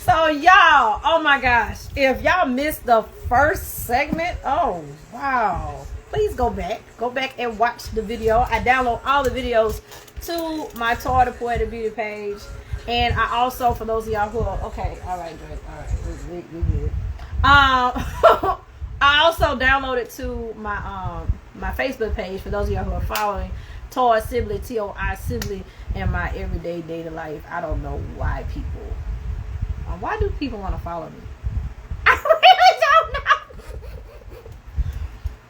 So y'all, oh my gosh, if y'all missed the first segment, oh wow, please go back and watch the video. I download all the videos to my Toy the Poetic Beauty page, and I also, for those of y'all who are okay, all right, Drake, all right, we good. I also downloaded to my Facebook page for those of y'all who are following Toy Sibley, TOI Sibley, in my everyday daily life. I don't know why do people want to follow me? I really don't know.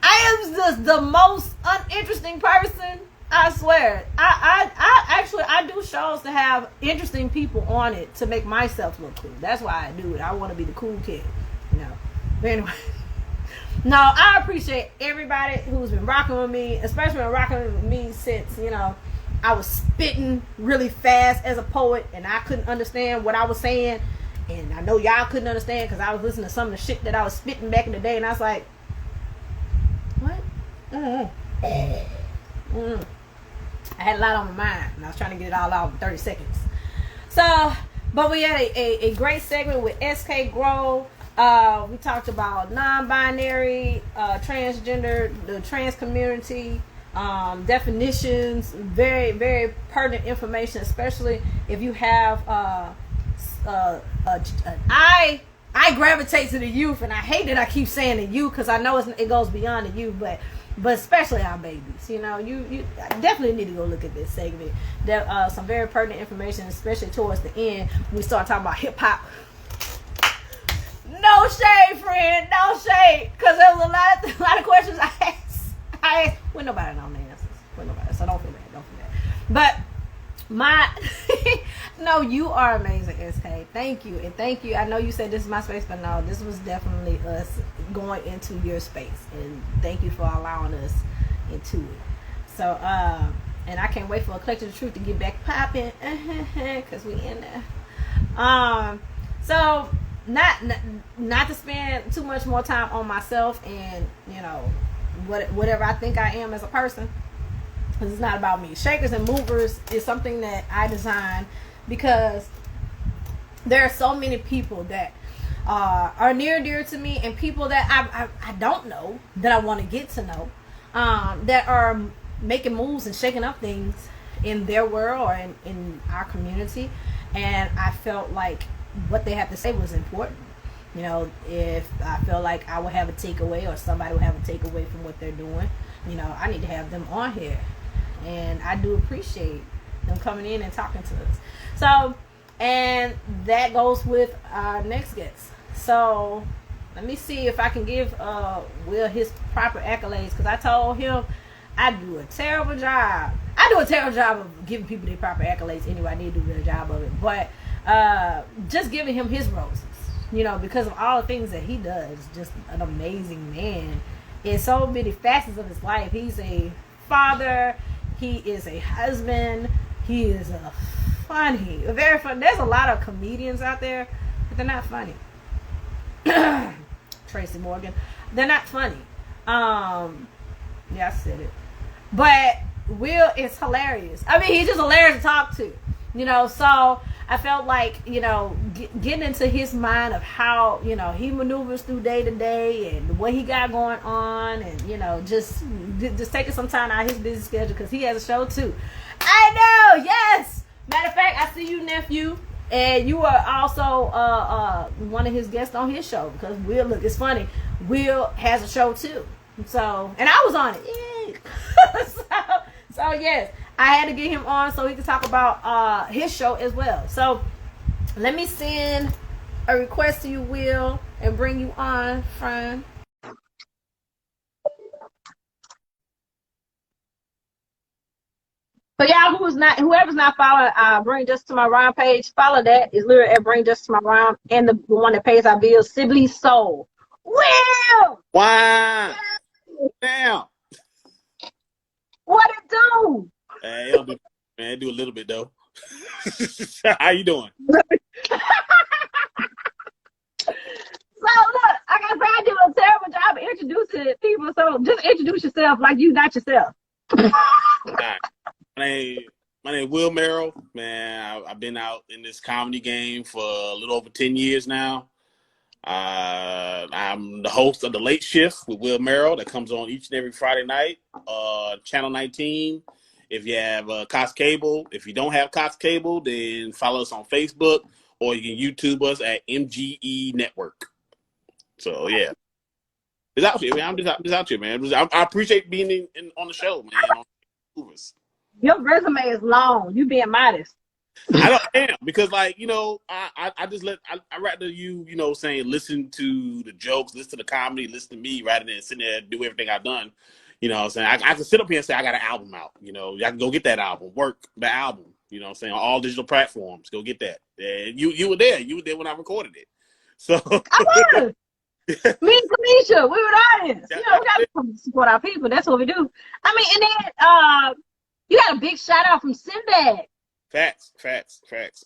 I am just the most uninteresting person. I swear. I actually do shows to have interesting people on it to make myself look cool. That's why I do it. I want to be the cool kid, you know. But anyway, no, I appreciate everybody who's been rocking with me, especially been rocking with me since, you know, I was spitting really fast as a poet and I couldn't understand what I was saying. And I know y'all couldn't understand because I was listening to some of the shit that I was spitting back in the day, and I was like, what? I had a lot on my mind, and I was trying to get it all out in 30 seconds. So, but we had a great segment with SK Grow. We talked about non-binary, transgender, the trans community, definitions, very, very pertinent information, especially if you have I gravitate to the youth, and I hate that I keep saying the youth because I know it goes beyond the youth, but especially our babies. You know, you definitely need to go look at this segment. There some very pertinent information, especially towards the end when we start talking about hip hop. No shade, friend, no shade, because there was a lot of questions I asked. With nobody know the answers, with nobody, so don't feel bad. But no, you are amazing, SK. Thank you. And thank you. I know you said this is my space, but no, this was definitely us going into your space. And thank you for allowing us into it. So, and I can't wait for a Collective Truth to get back popping. Because we in there. So, not to spend too much more time on myself and, you know, whatever I think I am as a person. Because it's not about me. Shakers and movers is something that I designed because there are so many people that are near and dear to me, and people that I don't know that I want to get to know, that are making moves and shaking up things in their world or in our community. And I felt like what they have to say was important. You know, if I feel like I will have a takeaway or somebody will have a takeaway from what they're doing, you know, I need to have them on here. And I do appreciate them coming in and talking to us. So, and that goes with our next guest. So, let me see if I can give Will his proper accolades, because I told him I do a terrible job. I do a terrible job of giving people their proper accolades anyway. I need to do a better job of it. But just giving him his roses, you know, because of all the things that he does. Just an amazing man in so many facets of his life. He's a father. He is a husband. He is a very funny. There's a lot of comedians out there, but they're not funny. Tracy Morgan, they're not funny. Yeah, I said it. But Will is hilarious. I mean, he's just hilarious to talk to. You know, so I felt like, you know, getting into his mind of how, you know, he maneuvers through day to day and what he got going on, and, you know, just taking some time out of his busy schedule, because he has a show too. I know, yes. Matter of fact, I see you, nephew, and you are also one of his guests on his show, because Will, look, it's funny, Will has a show too. So, and I was on it. Yay. so yes. I had to get him on so he could talk about his show as well. So let me send a request to you, Will, and bring you on, friend. So y'all, whoever's not following Bring Justice to My Rhyme page, follow that. It's literally at Bring Justice to My Rhyme, and the one that pays our bills, Sibley Soul. Will! Wow! Damn! What it do? It'll do, man. Do a little bit though. How you doing? So look, I guess I do a terrible job of introducing people. So just introduce yourself like you not yourself. Right. My name My name is Will Merrill. Man, I've been out in this comedy game for a little over 10 years now. I'm the host of The Late Shift with Will Merrill that comes on each and every Friday night, Channel 19. If you have Cox Cable, if you don't have Cox Cable, then follow us on Facebook or you can YouTube us at MGE Network. So, yeah. It's out here, man. I'm just out here, man. I appreciate being on the show, man. Your resume is long. You being modest. I am because, like, you know, I just I rather you know, saying listen to the jokes, listen to the comedy, listen to me rather than sitting there and do everything I've done. You know what I'm saying? I can sit up here and say I got an album out. You know, I can go get that album, work the album. You know what I'm saying? On all digital platforms, go get that. And you were there. You were there when I recorded it. So I was. Me and Kamisha, we were the audience. You know, we got to support our people. That's what we do. I mean, and then you had a big shout out from Sinbad. Facts.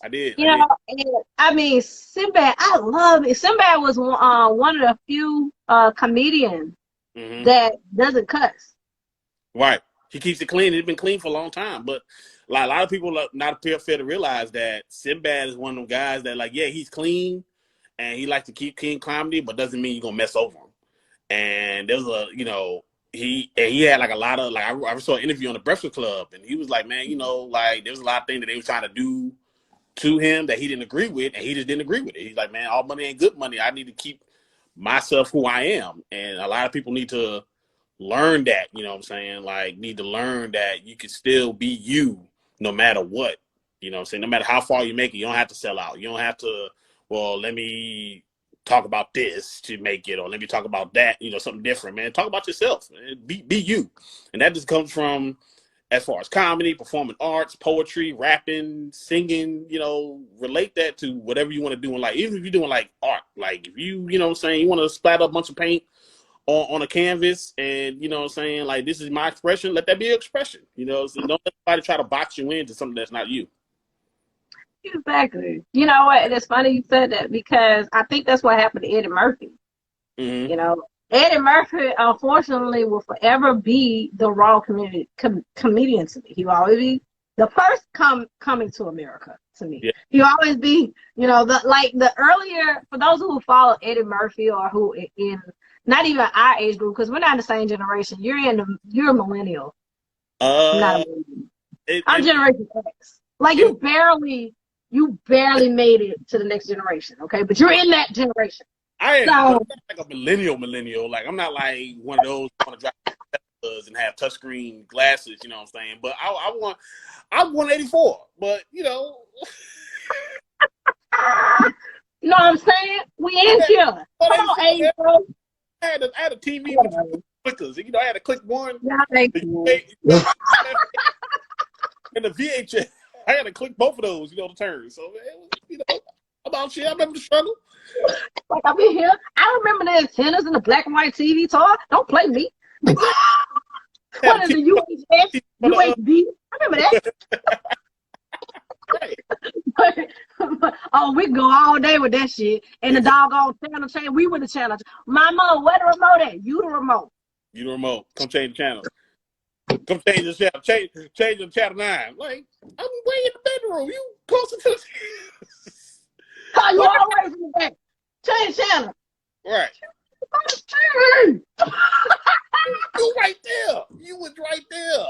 I did. You know, and, I mean, Sinbad, I love it. Sinbad was one of the few comedians that doesn't cuss. Right. He keeps it clean. It's been clean for a long time. But like, a lot of people are not fair to realize that Sinbad is one of them guys that, like, yeah, he's clean and he likes to keep clean comedy, but doesn't mean you're going to mess over him. And there was a, you know, he had like a lot of, like, I saw an interview on the Breakfast Club and he was like, man, you know, like there was a lot of things that they were trying to do to him that he didn't agree with, and he just didn't agree with it. He's like, man, all money ain't good money. I need to keep myself who I am. And a lot of people need to learn that, you know what I'm saying? Like, need to learn that you can still be you no matter what. You know what I'm saying? No matter how far you make it, you don't have to sell out. You don't have to, well, let me talk about this to make it, or let me talk about that, you know, something different, man. Talk about yourself, man. Be you. And that just comes from, as far as comedy, performing arts, poetry, rapping, singing, you know, relate that to whatever you want to do in life. Even if you're doing like art, like if you know what I'm saying, you want to splatter a bunch of paint on a canvas and, you know what I'm saying, like, this is my expression, let that be an expression, you know, so don't let anybody try to box you into something that's not you. Exactly. You know what? And it's funny you said that because I think that's what happened to Eddie Murphy. You know, Eddie Murphy, unfortunately, will forever be the raw comedian to me. He will always be the first coming to America to me. Yeah. He'll always be, you know, the earlier, for those who follow Eddie Murphy or who in not even our age group, because we're not in the same generation. You're a millennial. I'm not a millennial. I'm Generation X. Like, you barely made it to the next generation, okay? But you're in that generation. I'm not like a millennial. Like, I'm not like one of those who want to drive and have touchscreen glasses, you know what I'm saying? But I'm 184, but, you know. You know what I'm saying? We in here. Come on, age, bro. I had a TV with clickers. You know, I had to click one. Yeah, thank you. And the VHS. I had to click both of those, you know, to turn. So, you know, about shit. I remember the struggle. Like, I'm in here. I remember the antennas and the black and white TV toy. Don't play me. What is the UHF? UHD? I remember that. Oh, we go all day with that shit. And the doggone channel change. We were the channel. Mama, where the remote at? You the remote. You the remote. Come change the channel. Come change the channel. Change the channel 9. Like, I'm way in the bedroom. You closer to the Oh, you always in the back. Change channel. Right. You right there. You was right there.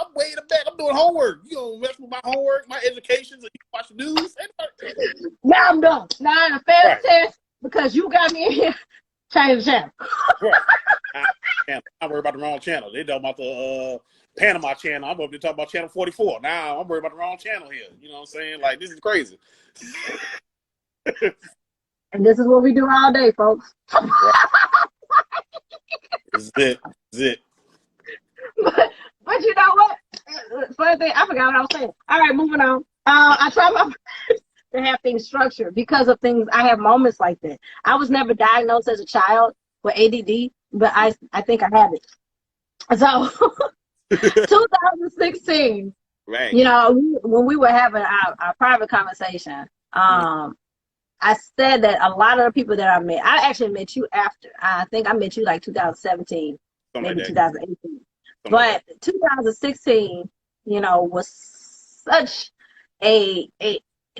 I'm way in the back. I'm doing homework. You don't mess with my homework, my education, so you can watch the news. Now I'm done. Now I'm a fair test because you got me in here. Change the channel. Right. I'm worried about the wrong channel. They talking about the Panama channel. I'm up there talking about channel 44. Now I'm worried about the wrong channel here. You know what I'm saying? Like, this is crazy. And this is what we do all day, folks. This is it. But you know what? Funny thing, I forgot what I was saying. All right, moving on. I try my best to have things structured because of things. I have moments like that. I was never diagnosed as a child with ADD, but I think I have it. So 2016, right. You know, when we were having our private conversation, I said that a lot of the people that I actually met you after. I think I met you like 2017, maybe 2018. But 2016, you know, was such a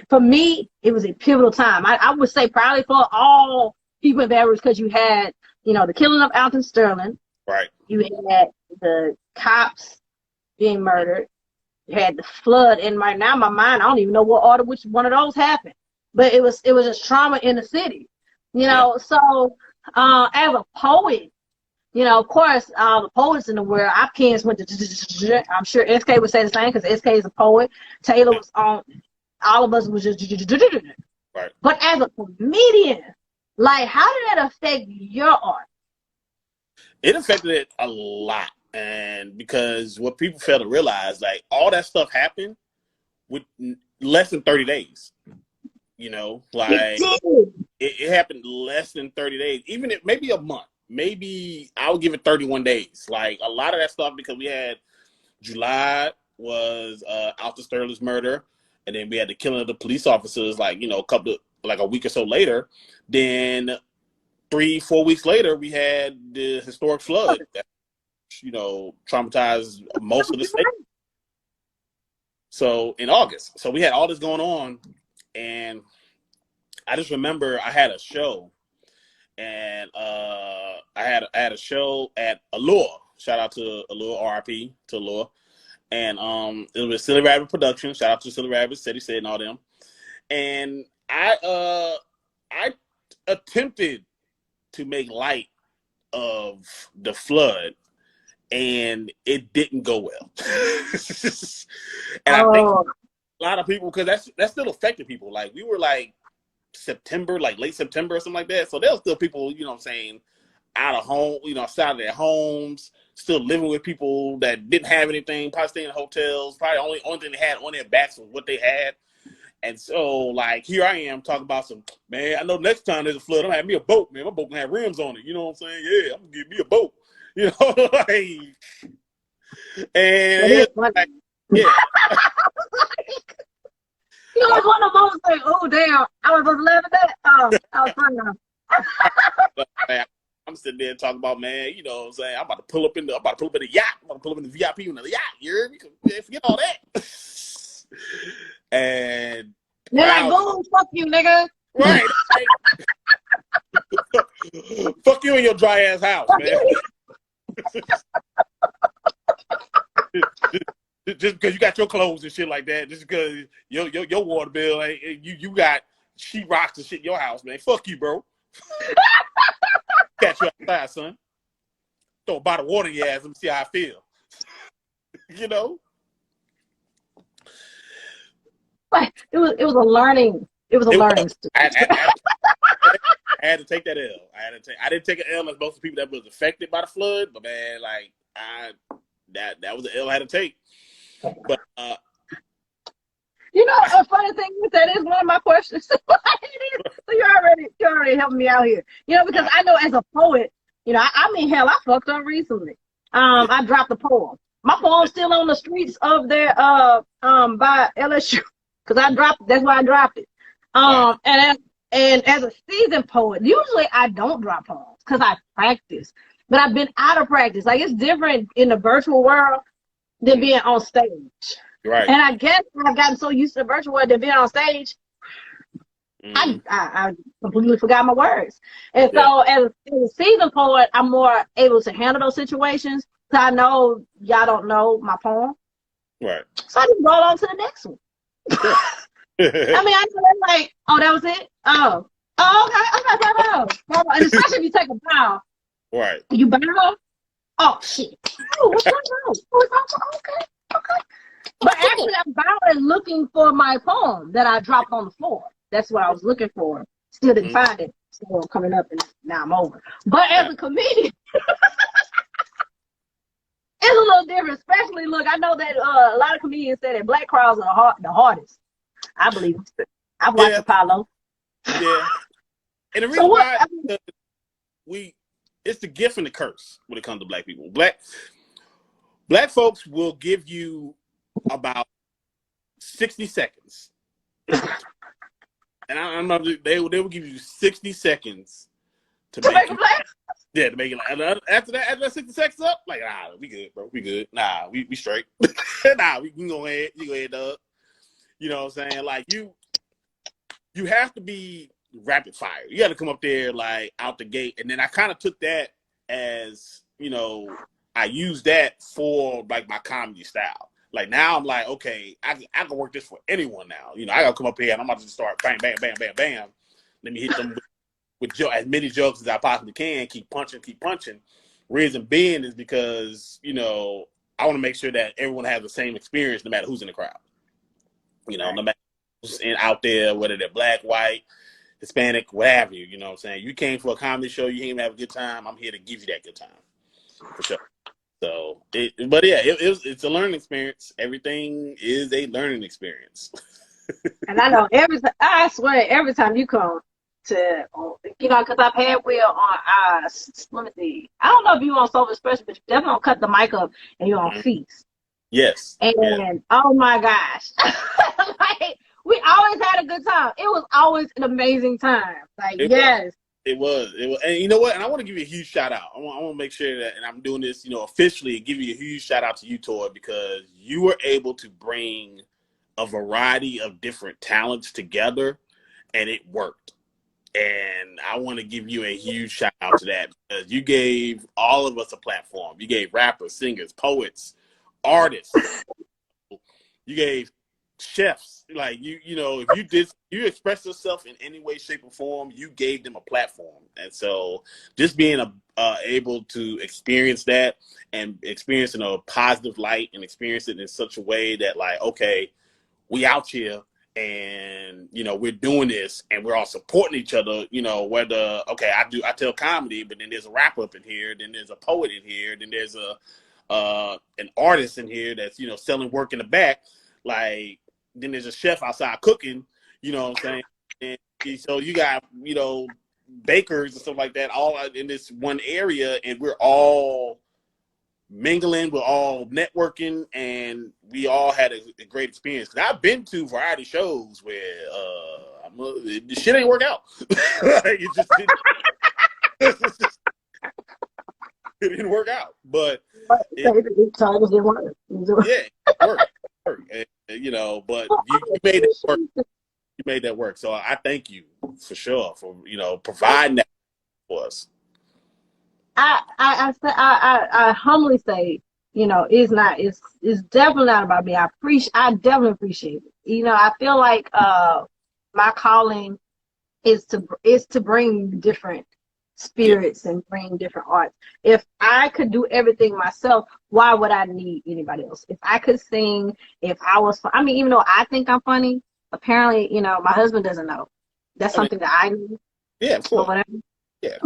for me, it was a pivotal time. I would say probably for all people in Baton Rouge, because you had, the killing of Alton Sterling. Right. You had the cops being murdered. You had the flood. And right now, in my mind, I don't even know what order which one of those happened. But it was just trauma in the city. So as a poet, of course, the poets in the world, our pens went to, I'm sure SK would say the same, because SK is a poet. Taylor was on, all of us was just, right. But as a comedian, like, how did that affect your art? It affected it a lot. And because what people fail to realize, like, all that stuff happened with less than 30 days. Like, it happened less than 30 days, even if maybe a month. Maybe I would give it 31 days. Like, a lot of that stuff, because we had July was Alton Sterling's murder, and then we had the killing of the police officers, like, a week or so later. Then 3-4 weeks later, we had the historic flood that, traumatized most of the state. So in August, so we had all this going on, and I just remember I had a show. And I had a show at Allure. Shout out to Allure, RIP to Allure. And it was Silly Rabbit Production. Shout out to Silly Rabbit, City Said, and all them. And I attempted to make light of the flood, and it didn't go well. And I think a lot of people, because that still affected people. Like, we were like September, like late September or something like that. So there was still people, out of home, outside of their homes, still living with people that didn't have anything, probably staying in hotels. Probably only thing they had on their backs was what they had. And so, like, here I am talking about man, I know next time there's a flood, I'm gonna have me a boat, man. My boat gonna have rims on it. You know what I'm saying? Yeah, I'm gonna give me a boat. And like, yeah. You was one of those things. Oh, damn. I was supposed to laugh at that. I was funny. I'm sitting there talking about, man, you know what I'm saying? I'm about to pull up in the yacht. I'm about to pull up in the VIP in the yacht. You heard me? Forget all that. And they're like, boom, fuck you, nigga. Right. Fuck you in your dry ass house, man. Just because you got your clothes and shit like that, just because your water bill, you got sheetrocks and shit in your house, man. Fuck you, bro. Catch you outside, son. Throw a bottle of water in your ass. Let me see how I feel. Like, it was a learning. It was a learning. I had to take that L. I didn't take an L like most of the people that was affected by the flood, but man, like that was an L I had to take. But a funny thing with that is one of my questions. So you already helping me out here. Because I know as a poet, I mean, hell, I fucked up recently. I dropped a poem. My poem's still on the streets of there by LSU, because I dropped it. That's why I dropped it. And as a seasoned poet, usually I don't drop poems because I practice. But I've been out of practice. Like, it's different in the virtual world than being on stage. Right. And I guess I've gotten so used to the virtual world than being on stage, I completely forgot my words. And so as a seasoned poet, I'm more able to handle those situations, because I know y'all don't know my poem. Right. So I just roll on to the next one. I mean, I know that's like, oh, that was it? Oh, okay. And especially if you take a bow. Right. You bow? Oh, shit. Oh, what's going on? Okay. But actually, I'm bowing looking for my poem that I dropped on the floor. That's what I was looking for. Still didn't find it. So I'm coming up, and now I'm over. But as a comedian, it's a little different. Especially, look, I know that a lot of comedians say that black crowds are the hardest. I believe it. I've watched Apollo. Yeah. And the reason why it's the gift and the curse when it comes to black people. Black folks will give you about 60 seconds. And I know they will give you 60 seconds to make it black. Yeah, to make it like, after that 60 seconds up, like, we good, bro. We good. Nah, we straight. Nah, we can go ahead. You go ahead, dog. You know what I'm saying? Like you have to be rapid fire. You got to come up there like out the gate. And then I kind of took that as, you know, I used that for like my comedy style. Like now I'm like, okay, I can work this for anyone now. You know, I got to come up here and I'm about to start bang, bam, bam, bam, bam. Let me hit them with as many jokes as I possibly can. Keep punching, keep punching. Reason being is because, you know, I want to make sure that everyone has the same experience no matter who's in the crowd. You know, no matter who's out there, whether they're black, white, Hispanic, what have you. You know what I'm saying? You came for a comedy show, you came to have a good time. I'm here to give you that good time. For sure. So, it's a learning experience. Everything is a learning experience. And I know I swear, every time you come to, you know, because I've had Will on, let me see. I don't know if you on Soul Expression, but you definitely don't cut the mic up and you're on Feast. Yes. And oh my gosh. Like, we always had a good time. It was always an amazing time. Like, yes. It was. And you know what? And I want to give you a huge shout out. I want to make sure that, and I'm doing this, you know, officially, give you a huge shout out to you, Toy, because you were able to bring a variety of different talents together, and it worked. And I want to give you a huge shout out to that because you gave all of us a platform. You gave rappers, singers, poets, artists. You gave chefs. Like you know, if you express yourself in any way, shape, or form, you gave them a platform. And so, just being able to experience that and experience in a positive light and experience it in such a way that, like, okay, we out here. And, you know, we're doing this and we're all supporting each other, you know, whether, okay, I tell comedy, but then there's a rapper up in here, then there's a poet in here, then there's an artist in here that's, you know, selling work in the back. Like, then there's a chef outside cooking, you know what I'm saying? And so you got, you know, bakers and stuff like that all in this one area, and we're all mingling, we're all networking, and we all had a great experience. Cause I've been to variety shows where the shit ain't work out. Like, it just it didn't work out. But it worked. And, you know, but you made it work. You made that work. So I thank you for sure for, you know, providing that for us. I humbly say, you know, it's definitely not about me. I definitely appreciate it. You know, I feel like my calling is to bring different spirits and bring different arts. If I could do everything myself, why would I need anybody else? If I could sing, if I was, I mean, even though I think I'm funny, apparently, you know, my husband doesn't know. That's something that I need. Yeah, of course. Or whatever. Yeah.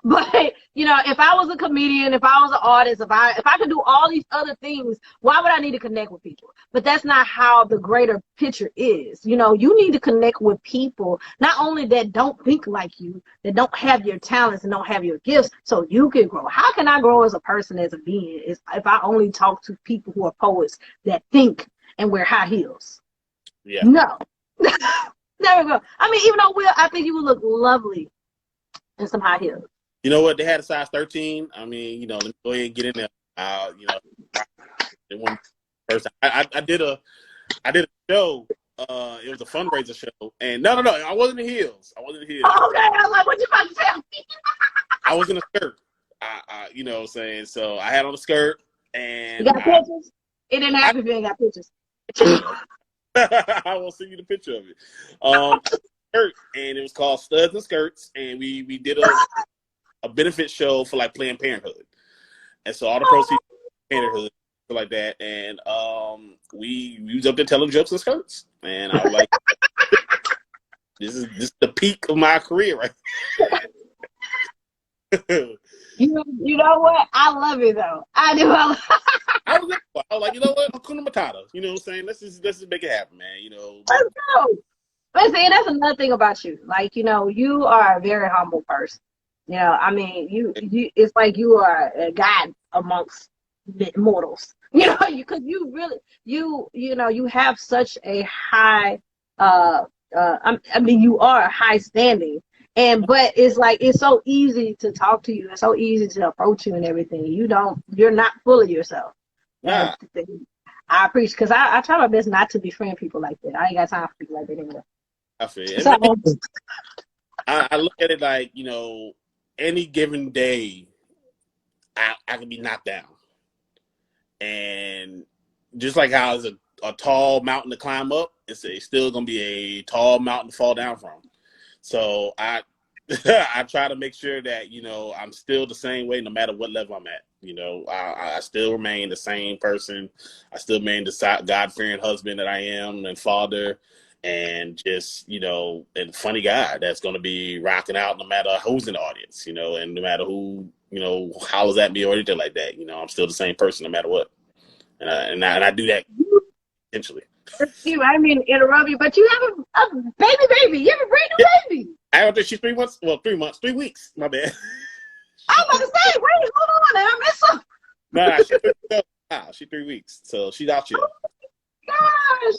But you know, if I was a comedian, if I was an artist, if I could do all these other things, why would I need to connect with people? But that's not how the greater picture is. You know, you need to connect with people not only that don't think like you, that don't have your talents and don't have your gifts, so you can grow. How can I grow as a person, as a being, if I only talk to people who are poets that think and wear high heels? Yeah. No. There we go. I mean, even though I think you would look lovely in some high heels. You know what? They had a size 13. I mean, you know, let me go ahead and get in there. You know, they one person. I did a show. It was a fundraiser show, and no, I wasn't in heels. Oh, okay, I was like, what you about to tell me? I was in a skirt. You know what I'm saying? So I had on a skirt, and you got pictures. It didn't happen if you ain't got pictures. I will send you the picture of it. Skirt, and it was called Studs and Skirts, and we did a benefit show for like Planned Parenthood, and so all the proceeds Parenthood like that, and we was up there telling jokes and skirts, and I was like, this is the peak of my career, right? You know what? I love it though. I do. I was like, you know what? Hakuna Matata. You know what I'm saying? Let's just make it happen, man. You know. Let's go. But see, that's another thing about you. Like, you know, you are a very humble person. You know, I mean, you it's like you are a god amongst mortals. You know, because you really, you know, you have such a high, I mean, you are a high standing. But it's like, it's so easy to talk to you. It's so easy to approach you and everything. You're not full of yourself. Yeah. I appreciate, because I try my best not to befriend people like that. I ain't got time for people like that anymore. I feel it. So, I look at it like, any given day, I can be knocked down. And just like how it's a tall mountain to climb up, it's still going to be a tall mountain to fall down from. So I try to make sure that, I'm still the same way no matter what level I'm at. I still remain the same person. I still remain the God-fearing husband that I am and father, and just, and funny guy that's going to be rocking out no matter who's in the audience, and no matter who, hollers at me or anything like that. I'm still the same person no matter what. And I do that intentionally. I mean, interrupt you, but you have a baby. You have a brand new baby. I don't think she's 3 months. Well, 3 months, 3 weeks. My bad. I was about to say, wait, hold on, I missed some. Nah, she's 3 weeks. She's 3 weeks, so she's out here. Gosh,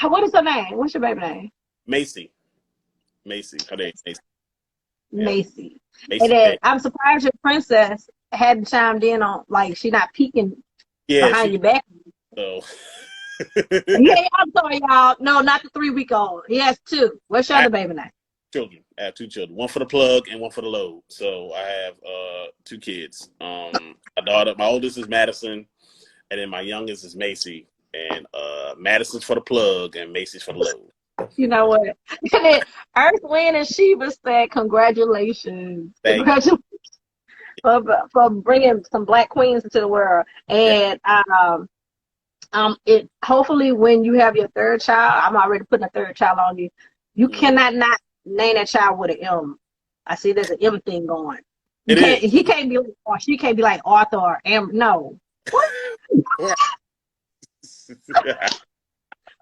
what is her name? What's your baby name? Macy. Her name Macy. Macy. Macy. And then I'm surprised your princess hadn't chimed in on, like, she not peeking behind your back. So. Yeah, I'm sorry, y'all. No, not the 3-week-old. He has 2. What's your other baby name? Children. I have 2 children. One for the plug and one for the load. So I have 2 kids. My daughter, my oldest is Madison, and then my youngest is Macy. And Madison's for the plug and Macy's for the load. You know what? And then Earth, Wind, and Sheba said, congratulations. Congratulations for bringing some black queens into the world. And it hopefully when you have your 3rd child, I'm already putting a 3rd child on you. You cannot not name that child with an M. I see there's an M thing going. He can't be, or she can't be like Arthur or no. What?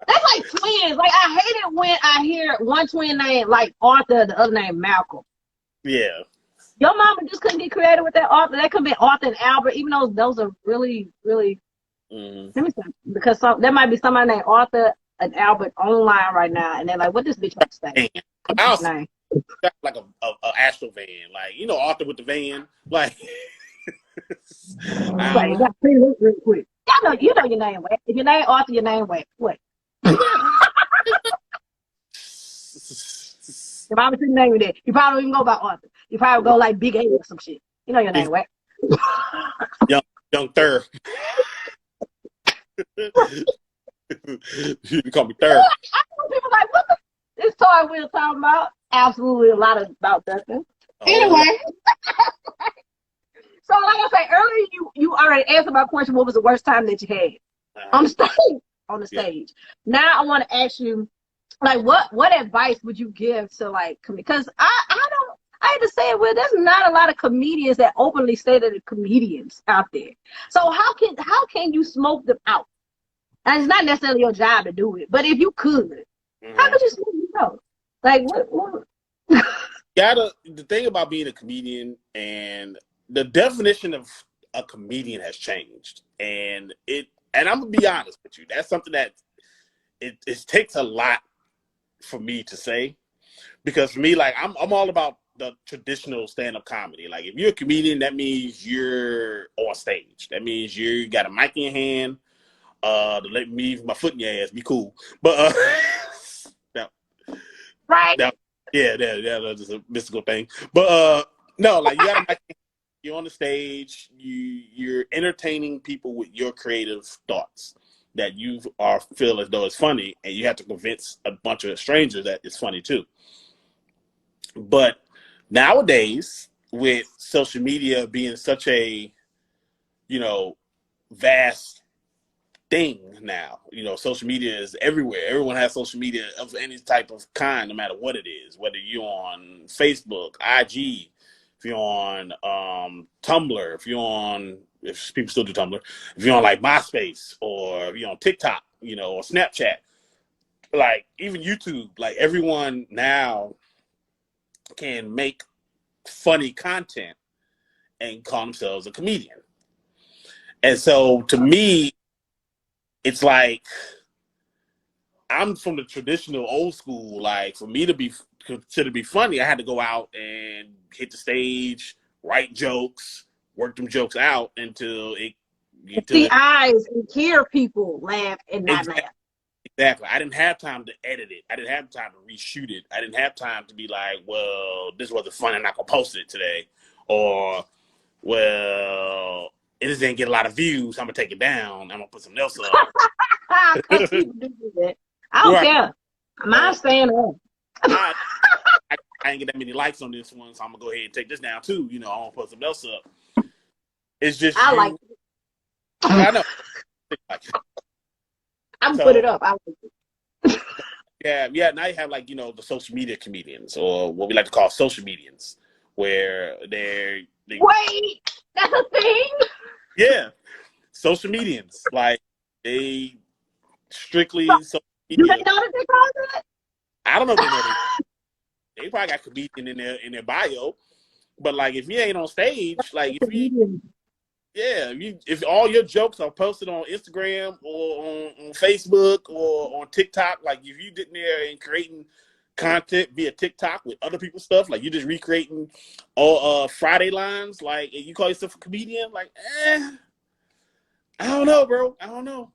That's like twins. Like, I hate it when I hear one twin name like Arthur, the other name Malcolm. Yeah. Your mama just couldn't get creative with that Arthur. That could be Arthur and Albert, even though those are really, really. Let me see, because there might be somebody named Arthur and Albert online right now, and they're like, "What this bitch have to say?" Name. Like a Astro van, like Arthur with the van, like. Right, you got to pre-look real quick. You know your name. Wait. If your name Arthur, your name wait. If I was your name with that, you probably don't even go by Arthur. You probably go like Big A or some shit. You know your name, right? Young Third. You call me Third. I know people like, what this toy we were talking about? Absolutely a lot about nothing. Anyway. So like I said earlier, you already answered my question. What was the worst time that you had on the stage? Yeah. Now I want to ask you, like, what advice would you give to, like, because I had to say it, well, there's not a lot of comedians that openly say that they're comedians out there. So how can you smoke them out? And it's not necessarily your job to do it, but if you could, how could you smoke them out? Like, what? The thing about being a comedian, and the definition of a comedian has changed, and I'm gonna be honest with you, that's something that it takes a lot for me to say, because for me, like, I'm all about the traditional stand-up comedy. Like, if you're a comedian, that means you're on stage. That means you got a mic in your hand. To let me my foot in your ass, be cool. But right. That's just a mystical thing. But no, like, you got a mic, you're on the stage, you're entertaining people with your creative thoughts that you feel as though it's funny, and you have to convince a bunch of strangers that it's funny too. But nowadays, with social media being such a vast thing now, social media is everywhere. Everyone has social media of any type of kind, no matter what it is, whether you're on Facebook, IG, if you're on Tumblr, if people still do Tumblr, if you're on like MySpace, or if you're on TikTok, or Snapchat, like even YouTube, like everyone now can make funny content and call themselves a comedian. And so to me, it's like, I'm from the traditional old school. Like, for me to be considered to be funny, I had to go out and hit the stage, write jokes, work them jokes out until it You See to eyes and hear people laugh and not exactly, laugh. exactly. I didn't have time to edit it. I didn't have time to reshoot it. I didn't have time to be like, well, this wasn't fun. I'm not gonna post it today, or well, it just didn't get a lot of views. I'm gonna take it down. I'm gonna put something else up. Because people do that. I don't Right. care. Mine's staying up. I, I ain't get that many likes on this one, so I'm gonna go ahead and take this down too. I'm gonna put something else up. It's just I like you. it. I know. I'm gonna put it So up. I like it. yeah. Now you have like the social media comedians, or what we like to call social medians, where they Wait, that's a thing? yeah, social medians, like they So, strictly social do they media. know that they call that? I don't know if they know they probably got comedian in their bio, but like if you ain't on stage, like if you Comedian. yeah, if all your jokes are posted on Instagram or on Facebook or on TikTok, like if you getting there and creating content via TikTok with other people's stuff, like you just recreating all Friday lines, like and you call yourself a comedian, like I don't know, bro. I don't know.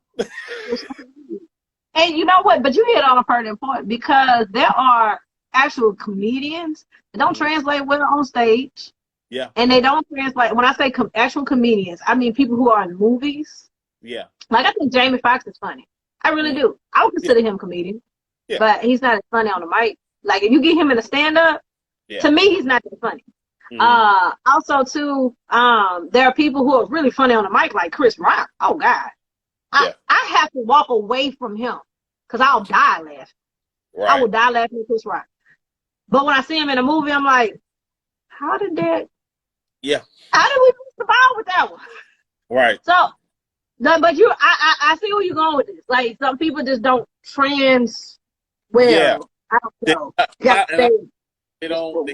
And you know what? But you hit on a pertinent point because there are actual comedians that don't translate well on stage. Yeah. And they don't translate. When I say actual comedians, I mean people who are in movies. Yeah. Like I think Jamie Foxx is funny. I really do. I would consider him a comedian, Yeah. but he's not as funny on the mic. Like if you get him in a stand up, to me he's not that funny. Also too, there are people who are really funny on the mic, like Chris Rock. Oh God, I have to walk away from him because I'll die laughing. Right. I will die laughing at Chris Rock. But when I see him in a movie, I'm like, how did that? Yeah. How did we miss the ball with that one? Right. So, no, but I see where you're going with this. Like some people just don't trans well. Yeah. I don't know.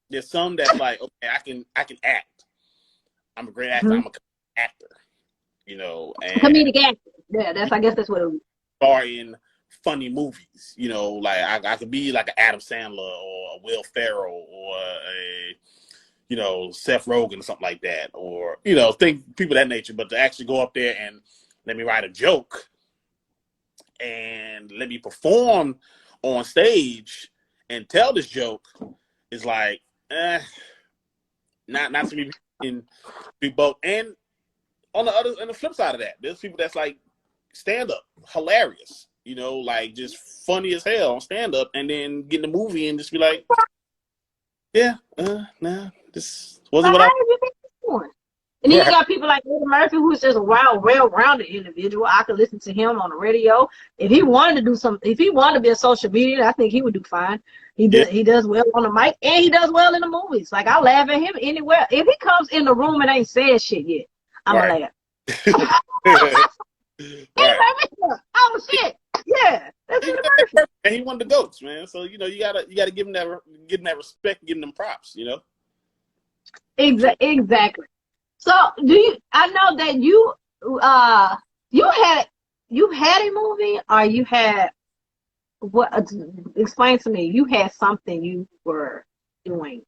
There's some that's like, okay, I can act. I'm a great actor. I'm a actor. And comedic actor. Yeah, I guess that's what it is. Star in funny movies. Like I could be like an Adam Sandler or a Will Ferrell or a Seth Rogen or something like that, or think people of that nature. But to actually go up there and let me write a joke and let me perform on stage and tell this joke is like, not to be both. And on the flip side of that, there's people that's like stand up, hilarious, like just funny as hell on stand up, and then get in the movie and just be like, yeah, nah, this wasn't what I. And then you got people like Eddie Murphy, who's just a wild, well-rounded individual. I could listen to him on the radio. If he wanted to do something, if he wanted to be a social media, I think he would do fine. He does well on the mic, and he does well in the movies. Like, I'll laugh at him anywhere. If he comes in the room and ain't said shit yet, I'm going to laugh. Oh, shit. Yeah, that's Eddie Murphy. And he won the GOATs, man. So, you gotta give him that respect, give him them props, Exactly. So I know that you had a movie, or you had what? Explain to me. You had something you were doing.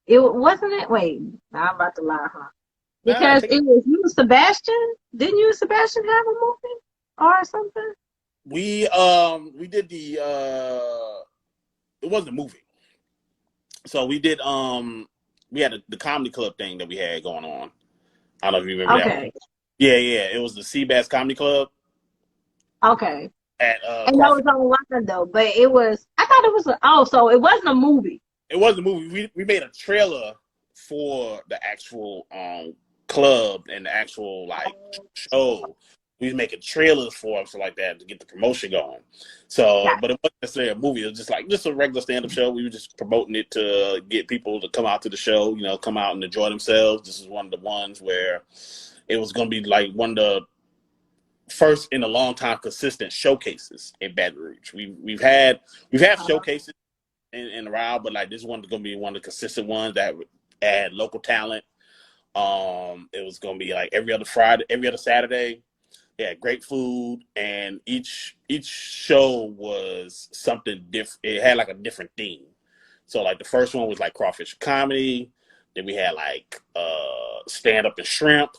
It wasn't it. Wait, I'm about to lie, huh? Because it was you and Sebastian. Didn't you and Sebastian have a movie or something? We did the it wasn't a movie. So we did we had the comedy club thing that we had going on. I don't know if you remember that one. Yeah. It was the Seabass Comedy Club. Okay. And that was online though, but I thought it was so it wasn't a movie. It wasn't a movie. We made a trailer for the actual club and the actual like show. We was making trailers for them, so like that, to get the promotion going. So, but it wasn't necessarily a movie. It was just a regular stand-up show. We were just promoting it to get people to come out to the show, come out and enjoy themselves. This is one of the ones where it was going to be like one of the first in a long time consistent showcases in Baton Rouge. We've had showcases in a while, but like this is going to be one of the consistent ones that add local talent. It was going to be like every other Friday, every other Saturday. Yeah, great food, and each show was something different. It had like a different theme. So like the first one was like crawfish comedy. Then we had like stand up and shrimp.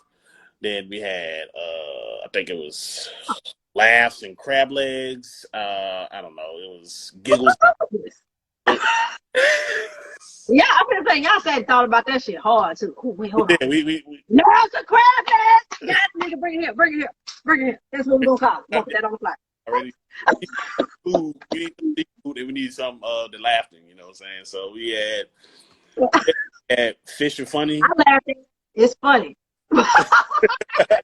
Then we had I think it was laughs and crab legs. I don't know. It was giggles. Yeah, I'm gonna say y'all said thought about that shit hard too. Oh wait, hold on. Yeah, we No, it's a crab leg. God, nigga, bring it here, bring it here, bring it here. That's what we're gonna call it. We're gonna put that on the fly. already food. We need some seafood and we need some the laughing, you know what I'm saying? So we had fish and funny. I'm laughing. It's funny. That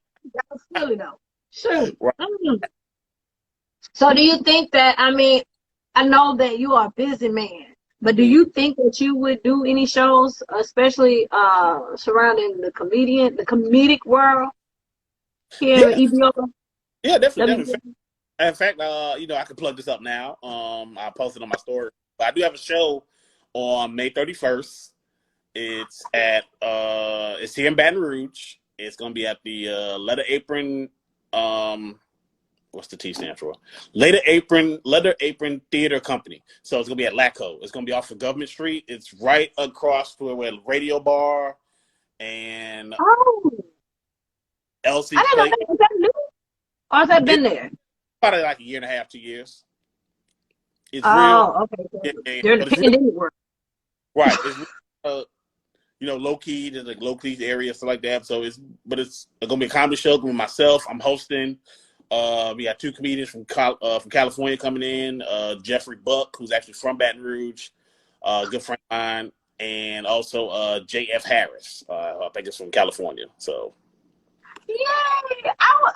was silly though. Sure. Right. So do you think that, I mean, I know that you are a busy man, but do you think that you would do any shows, especially surrounding the comedic world here in EBO? Yeah, definitely. In fact, you know, I can plug this up now. I posted on my story. But I do have a show on May 31st. It's at it's here in Baton Rouge. It's gonna be at the Leather Apron. What's the T stand for? Leather Apron Theater Company. So it's gonna be at LACO. It's gonna be off of Government Street. It's right across from where Radio Bar and Elsie's I didn't know Place. that. Is that new? Or has that been there? Probably like a year and a half, 2 years. It's real. Okay. They're the pandemic work. Right. It's real, you know, low key. There's like low key area, stuff like that. So it's gonna be a comedy show with myself. I'm hosting. We got 2 comedians from California coming in. Jeffrey Buck, who's actually from Baton Rouge, good friend of mine, and also J.F. Harris. I think it's from California. So. Yay!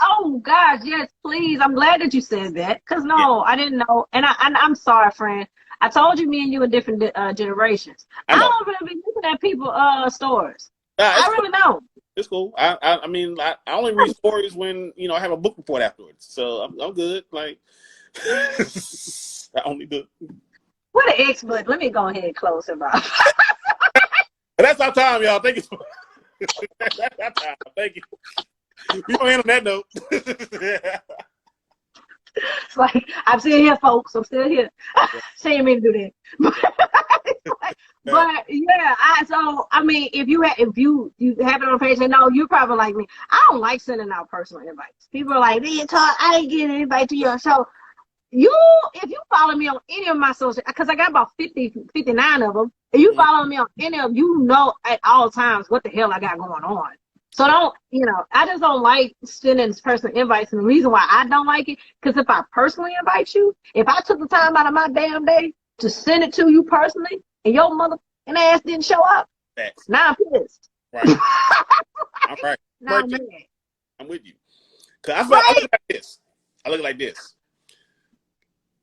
Oh gosh, yes, please. I'm glad that you said that. Cause no, I didn't know. And I'm sorry, friend. I told you me and you are different generations. I don't really be looking at people stories. I really don't. It's cool. I mean, I only read stories when, you know, I have a book report afterwards. So I'm good. Like, I only do. What an expert. Let me go ahead and close him out. That's our time, y'all. Thank you. That's our time. Thank you. We don't end on that note. It's like, I'm still here, folks. I'm still here. Shame me to do that. But yeah, so I mean, if you have it on page, and no, you're probably like me. I don't like sending out personal invites. People are like, I didn't get an invite to your show. If you follow me on any of my social, because I got about 59 of them, if you follow me on any of them, you know at all times what the hell I got going on. So I just don't like sending personal invites. And the reason why I don't like it, because if I personally invite you, if I took the time out of my damn day to send it to you personally, and your mother and ass didn't show up, now I'm pissed. Right. I'm right. Now I'm mad. I'm with you. Because I look like this.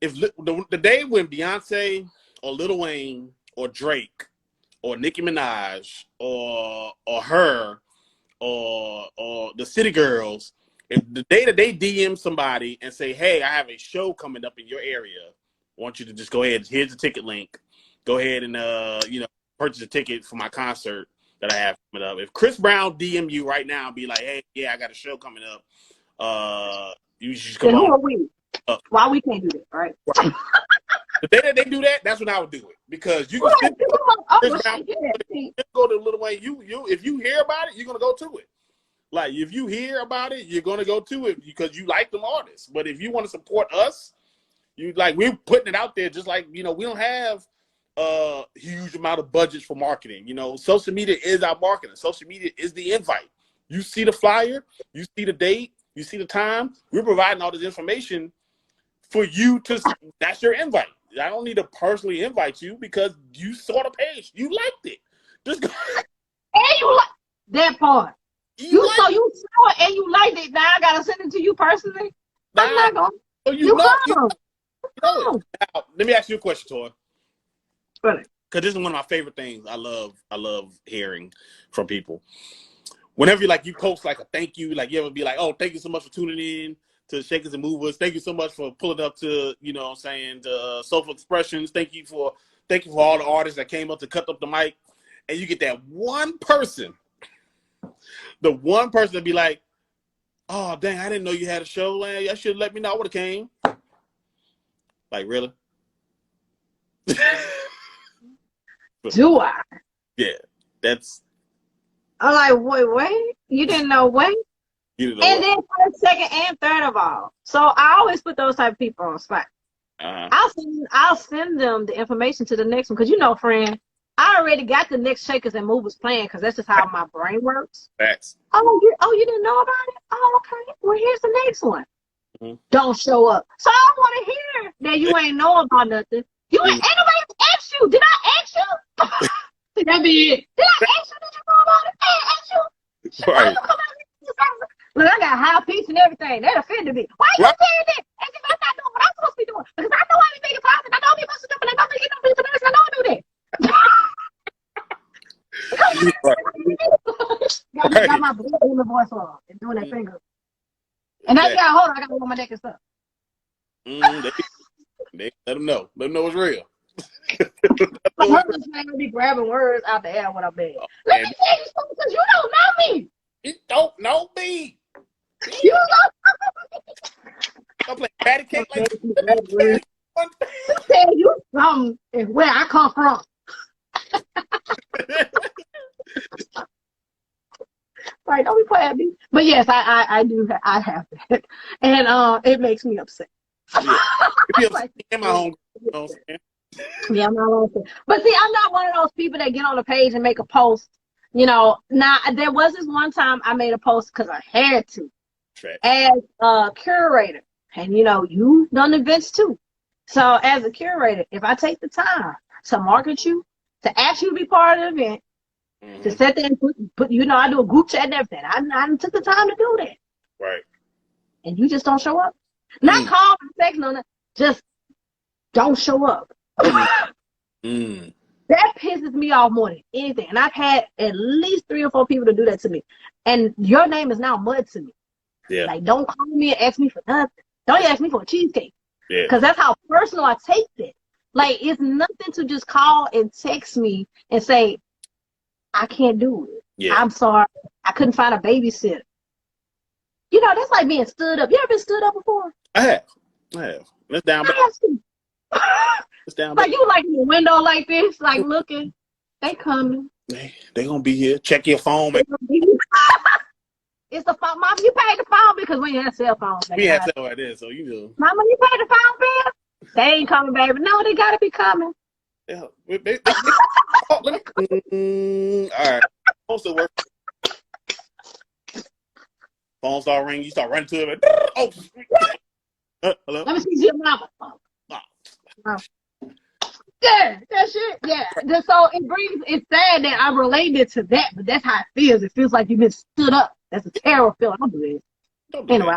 If the day when Beyonce or Lil Wayne or Drake or Nicki Minaj or her or the City Girls, if the day that they DM somebody and say, hey, I have a show coming up in your area, I want you to just go ahead, here's the ticket link. Go ahead and purchase a ticket for my concert that I have coming up. If Chris Brown DM you right now and be like, hey, yeah, I got a show coming up, you should come on. Who are we? Why we can't do that, right? The day that they do that, that's when I would do it. Because you can Chris Brown, go to Lil Wayne. If you hear about it, you're gonna go to it. Like if you hear about it, you're gonna go to it because you like them artists. But if you want to support us, we're putting it out there. Just like we don't have a huge amount of budgets for marketing. Social media is our marketing. Social media is the invite. You see the flyer, you see the date, you see the time. We're providing all this information for you to. That's your invite. I don't need to personally invite you because you saw the page. You liked it. Just go. And you like that part. You saw it and you liked it. Now I gotta send it to you personally. I'm not going. So you know it. Now, let me ask you a question, Toy. Really? Because this is one of my favorite things. I love hearing from people. Whenever you post like a thank you, like you ever be like, oh, thank you so much for tuning in to Shakers and Movers. Thank you so much for pulling up to, the Soulful Expressions. Thank you for all the artists that came up to cut up the mic. And you get that one person, the one person that be like, oh, dang, I didn't know you had a show, man. You should have let me know. I would have came. Like, really? Do I? Yeah, that's. I'm like, wait, you didn't know, wait? You know And what? then for the second and third of all. So I always put those type of people on the spot. Uh-huh. I'll send them the information to the next one because friend, I already got the next Shakers and Movers plan because that's just how my brain works. Facts. You didn't know about it? Oh, okay. Well, here's the next one. Mm-hmm. Don't show up. So I don't want to hear that you ain't know about nothing. Ain't nobody asked you. Did I ask you? That be it. Did I ask you? Did you know about it? I ain't asked you. Why Right. you come out here? Look, I got high peace and everything. That offended me. Why you Right. saying that? As if I'm not doing what I'm supposed to be doing. Because I know I be making profit. I know I be busting up and I know I be getting up into this. I know I do that. Got my voice on and doing that finger. And I got hold on, I got it on my neck and stuff. They let them know. Let them know it's real. My purpose ain't gonna be grabbing words out the air when I'm bad. Let me tell you something, because you don't know me. You don't know me. You I'm playing patty cake like tell you something is where I come from. Right, don't be playing me. But yes, I do. I have that, and it makes me upset. Yeah. Like, my home. You know what I'm saying? Yeah, I'm not upset. But see, I'm not one of those people that get on the page and make a post. Now there was this one time I made a post because I had to, as a curator, and you've done events too. So as a curator, if I take the time to market you, to ask you to be part of the event, to sit there and put I do a group chat and everything. I took the time to do that. Right. And you just don't show up. Not call, text, no, just don't show up. That pisses me off more than anything. And I've had at least 3 or 4 people to do that to me. And your name is now mud to me. Yeah. Like, don't call me and ask me for nothing. Don't ask me for a cheesecake. Yeah. Because that's how personal I take that. Like, it's nothing to just call and text me and say, I can't do it. Yeah. I'm sorry. I couldn't find a babysitter. That's like being stood up. You ever been stood up before? I have. Let's down back. Let's down back. Like you like in the window like this, like looking. They coming. They gonna be here. Check your phone. It's the phone. Mama, you paid the phone because we had cell phones. We had cell right there, so you know. Mama, you paid the phone bill? They ain't coming, baby. No, they gotta be coming. Yeah. All right. Phone still work. Phone start ringing. You start running to it. Oh, hello. Let me see your mama. Yeah, that shit. Yeah. So it's sad that I'm related to that, but that's how it feels. It feels like you've been stood up. That's a terrible feeling. Don't do this. Anyway,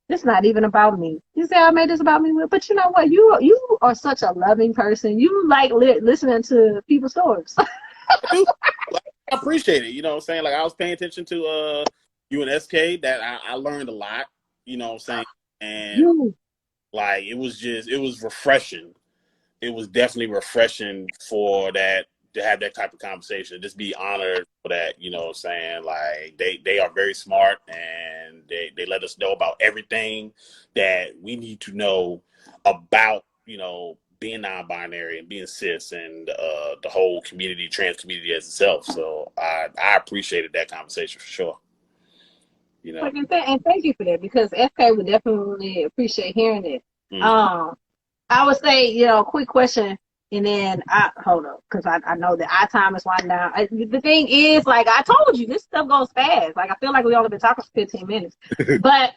it's not even about me. You say I made this about me, but you know what? You are such a loving person. You like listening to people's stories. I appreciate it. You know what I'm saying? Like I was paying attention to you and SK that I learned a lot, you know what I'm saying? And like it was refreshing. It was definitely refreshing for that to have that type of conversation, just be honored for that, you know what I'm saying? Like they are very smart and they let us know about everything that we need to know about, being non-binary and being cis and the whole community, trans community as itself. So I appreciated that conversation for sure. And thank you for that, because SK would definitely appreciate hearing it. I would say, quick question, and then hold up, because I know that our time is winding down. The thing is, like I told you, this stuff goes fast. Like I feel like we only been talking for 15 minutes, but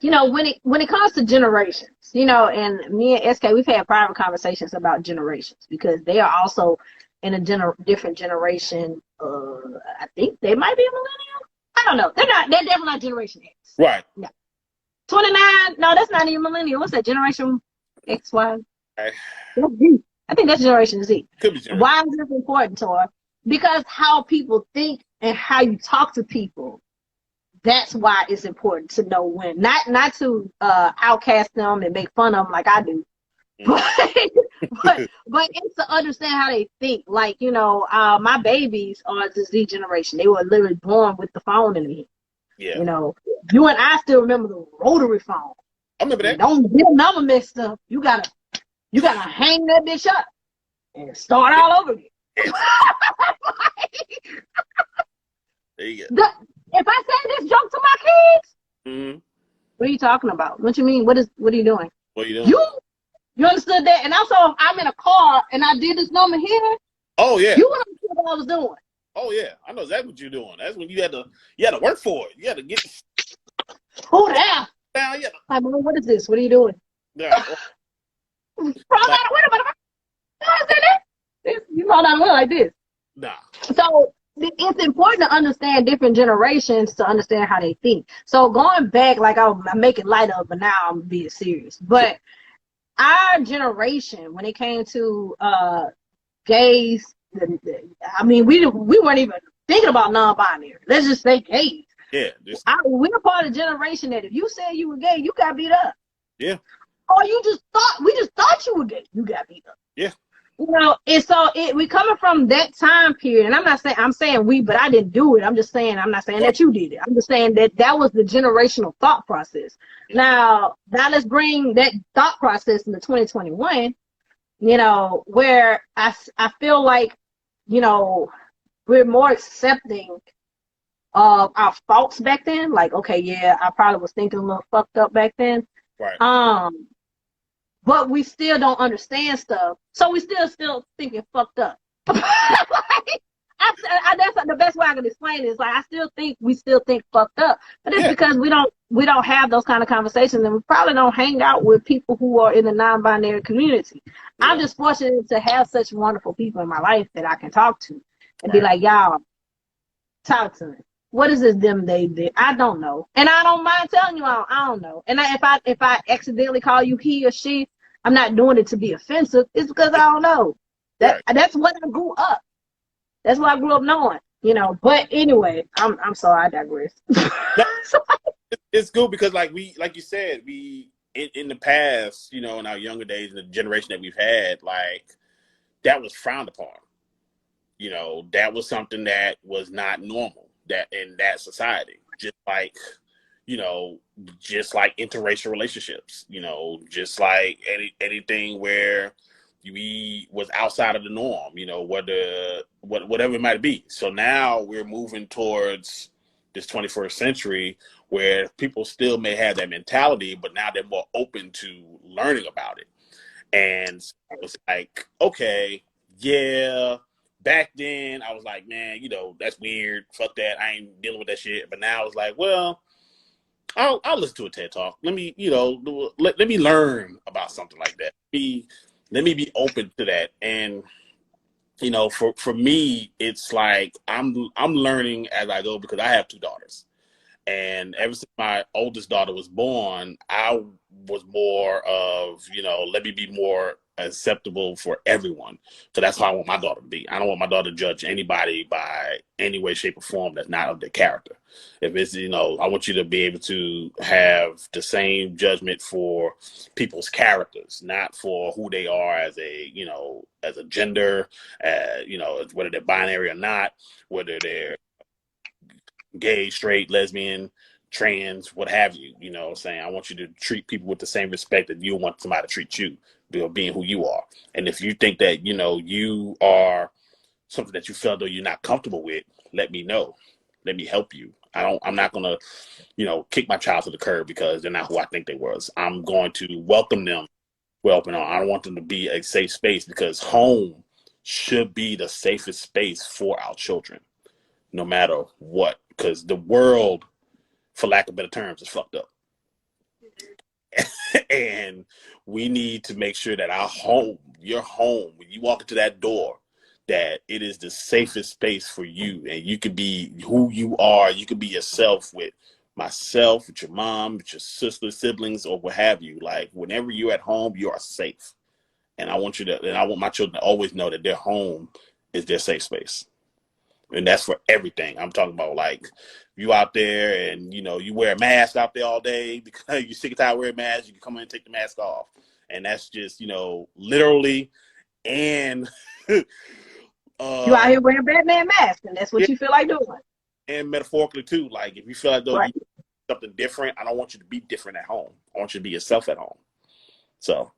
when it comes to generations, and me and SK, we've had private conversations about generations because they are also in a different generation. I think they might be a millennial. I don't know. They're definitely not Generation X. Right. No. 29. No, that's not even millennial. What's that? Generation X, Y? Right. I think that's Generation Z. Could be Generation. Why is this important, Tor? Because how people think and how you talk to people, that's why it's important to know when. Not to outcast them and make fun of them like I do. But it's to understand how they think. Like, my babies are the Z generation. They were literally born with the phone in their hand. Yeah. You and I still remember the rotary phone. I remember that. Don't get a number mixed up. You gotta hang that bitch up and start all over again. There you go. if I say this joke to my kids, Mm-hmm. what are you talking about? What you mean? What are you doing? What are you doing? You understood that? And also, if I'm in a car and I did this number here, Oh yeah. you would understand what I was doing. Oh yeah. I know exactly what you're doing. That's when you had to work for it. You had to get Who there? down. Yeah. Like, what is this? What are you doing? Yeah. Roll out the window, you roll out the window like this. Nah. So it's important to understand different generations to understand how they think. So going back, like I'm making light of, but now I'm being serious. But our generation, when it came to gays, I mean, we weren't even thinking about non-binary. Let's just say gays. Yeah. We're part of the generation that if you said you were gay, you got beat up. Yeah. Or we just thought you were gay, you got beat up. Yeah. You know, and so we coming from that time period, and I'm saying we, but I didn't do it. I'm not saying that you did it. I'm just saying that was the generational thought process. Now let's bring that thought process into 2021, you know, where I feel like, you know, we're more accepting of our faults back then. Like, okay, yeah, I probably was thinking a little fucked up back then. Right. But we still don't understand stuff, so we still thinking fucked up. Like, that's the best way I can explain it. Is like we still think fucked up, but it's because we don't have those kind of conversations, and we probably don't hang out with people who are in the non-binary community. Yeah. I'm just fortunate to have such wonderful people in my life that I can talk to and be like, y'all, talk to me. What is this them they did? I don't know, and I don't mind telling you I don't know. And if I accidentally call you he or she, I'm not doing it to be offensive. It's because I don't know. That's what I grew up. That's what I grew up knowing, you know. But anyway, I'm sorry, I digress. It's good because like you said, we in the past, you know, in our younger days, in the generation that we've had, like that was frowned upon. You know, that was something that was not normal that in that society. Just like, you know, just like interracial relationships, you know, just like anything where we was outside of the norm, you know, whatever it might be. So now we're moving towards this 21st century where people still may have that mentality, but now they're more open to learning about it. And it's like, okay, yeah, back then I was like, man, you know, that's weird. Fuck that. I ain't dealing with that shit. But now it's like, well, I'll listen to a TED Talk. Let me, you know, let me learn about something like that. Let me be open to that. And, you know, for me, it's like I'm learning as I go because I have two daughters. And ever since my oldest daughter was born, I was more of, you know, let me be more acceptable for everyone. So that's how I want my daughter to be. I don't want my daughter to judge anybody by any way, shape, or form that's not of their character. If it's, you know, I want you to be able to have the same judgment for people's characters, not for who they are as a, you know, as a gender, you know, whether they're binary or not, whether they're gay, straight, lesbian, trans, what have you, you know what I'm saying? I want you to treat people with the same respect that you want somebody to treat you, being who you are. And if you think that, you know, you are something that you feel though you're not comfortable with, let me know. Let me help you. I'm not going to, you know, kick my child to the curb because they're not who I think they was. I'm going to welcome them well open arms. I don't want them to be a safe space because home should be the safest space for our children, no matter what. Because the world, for lack of better terms, is fucked up. And we need to make sure that our home, your home, when you walk into that door, that it is the safest space for you. And you can be who you are. You can be yourself with myself, with your mom, with your sister, siblings, or what have you. Like, whenever you're at home, you are safe. And I want my children to always know that their home is their safe space. And that's for everything. I'm talking about like you out there and, you know, you wear a mask out there all day because you're sick and tired of wearing masks. You can come in and take the mask off. And that's just, you know, literally and you out here wearing Batman mask and that's what you feel like doing. And metaphorically too. Like if you feel like though right. you do something different, I don't want you to be different at home. I want you to be yourself at home. So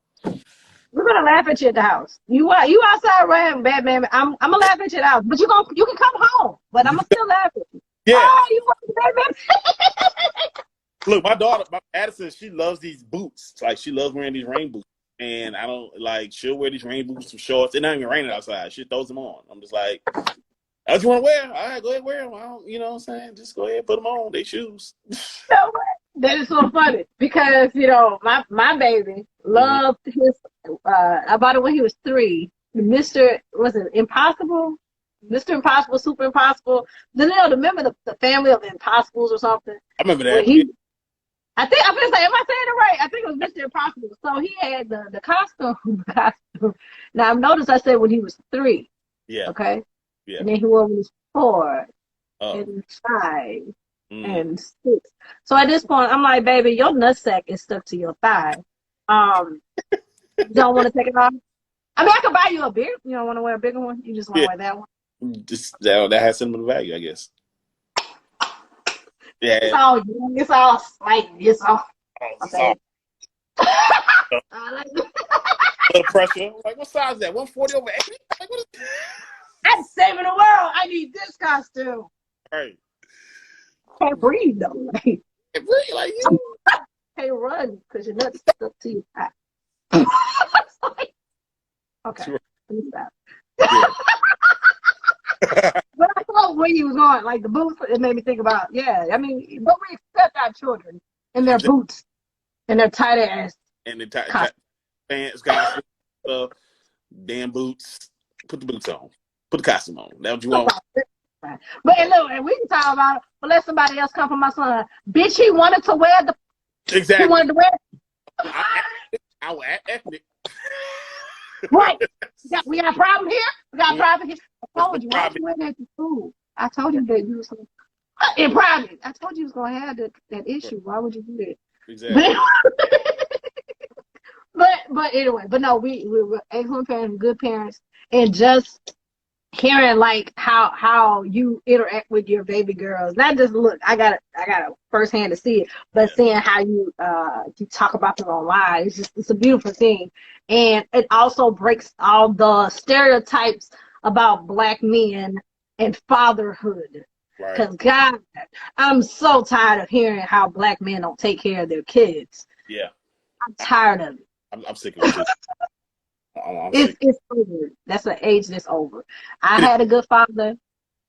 we're gonna laugh at you at the house. You outside wearing Batman. I'm gonna laugh at you at the house, but you can come home. But I'm gonna still laugh at you. Yeah. Oh, you want baby? Look, my daughter, Addison, she loves these boots. Like she loves wearing these rain boots. And I don't like she'll wear these rain boots, some shorts. It's not even raining outside. She throws them on. I'm just like, that's what you want to wear? All right, go ahead, wear them. I don't, you know what I'm saying? Just go ahead, put them on. They shoes. You know what? That is so funny because my baby loved his. I bought it when he was 3. Mr. Was it Impossible? Mr. Impossible, Super Impossible. Then remember the family of Impossibles or something. I remember Where that. I think I'm gonna say, am I saying it right? I think it was Mr. Impossible. So he had the costume. Now I've noticed I said when he was 3. Yeah. Okay. Yeah. And then he wore when he was 4 Oh. and 5. And 6. So at this point, I'm like, baby, your nutsack is stuck to your thigh. Don't want to take it off? I mean, I could buy you a beer. You don't want to wear a bigger one? You just want to wear that one? Just that has sentimental value, I guess. Yeah. It's all young. It's all slight. It's all. Okay. I like it. A little pressure. Like, what size is that? 140 over 80? Like, what is I'm saving the world. I need this costume. right? Can't breathe though. Like, Like you can't run because your nuts stuck to your thigh. Okay. Let me stop. But I thought where he was going, like the boots, it made me think about, I mean, but we accept our children in their boots and their tight ass. And the pants, guys, damn boots. Put the boots on. Put the costume on. That's what you want. But look, and we can talk about it, but let somebody else come from my son. Bitch, he wanted to wear the. Exactly. He wanted to wear. I will act ethnic. Right. We got a problem here. We got a problem here. I told you. Why you wear that to school? I told you that you was in private. I told you was gonna have that issue. Why would you do that? Exactly. But anyway, but no, we were excellent parents, good parents, and just hearing like how you interact with your baby girls. Not just look, I got firsthand to see it, but seeing how you talk about them online. It's a beautiful thing, and it also breaks all the stereotypes about Black men and fatherhood. Because God, I'm so tired of hearing how Black men don't take care of their kids. Yeah, I'm tired of it. I'm sick of it. It's over. That's an age that's over. I had a good father.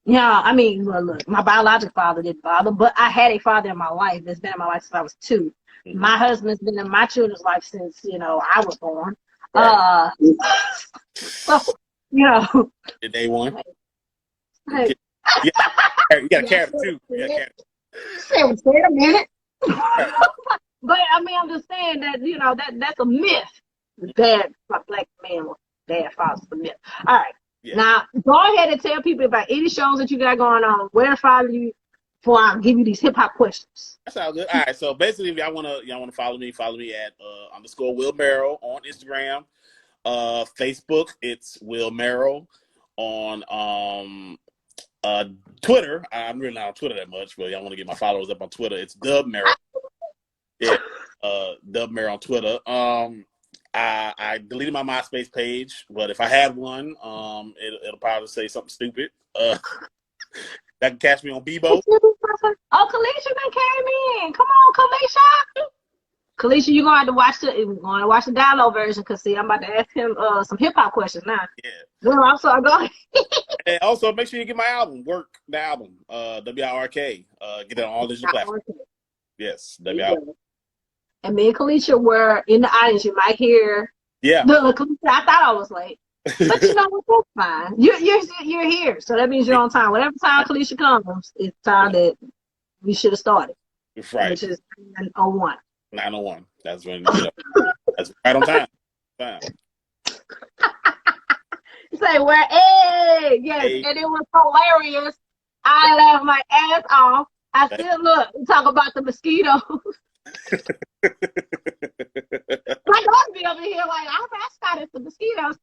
Yeah, I mean, well, look, my biological father didn't bother, but I had a father in my life that's been in my life since I was 2. Mm-hmm. My husband's been in my children's life since, I was born. Right. So, Day one. Hey. You got a carrot too. Wait a minute. But I mean, I'm just saying that that's a myth. Bad Black men with bad fathers is a myth. All right. Yeah. Now go ahead and tell people about any shows that you got going on. Where to follow you before I give you these hip hop questions. That sounds good. All right. So basically, if y'all wanna follow me at _ Will Merrill on Instagram, Facebook. It's Will Merrill on Twitter. I'm really not on Twitter that much, but y'all want to get my followers up on Twitter. It's Dub Merrill. Yeah, Dub Merrill on Twitter. I deleted my MySpace page, but if I had one, it'll probably say something stupid. That can catch me on Bebo. Oh, Kalisha done came in. Come on, Kalisha. Kalisha, you're gonna have to watch the download version because see, I'm about to ask him some hip hop questions now. Yeah. Girl, I'm sorry, go ahead. And also make sure you get my album, the album, WIRK. Get it on all digital platforms. Yes, WIRK. And me and Kalisha were in the audience. You might hear. Yeah. Kalisha, I thought I was late, but you know what? That's fine. You're here, so that means you're on time. Whatever time Kalisha comes, it's time that we should have started. Right. Which is 9:01. 9:01. That's when that's right on time. Fine. You say where? Hey, yes, hey. And it was hilarious. I laughed my ass off. I still look. We talk about the mosquitoes. My dog be over here like I started the mosquitoes.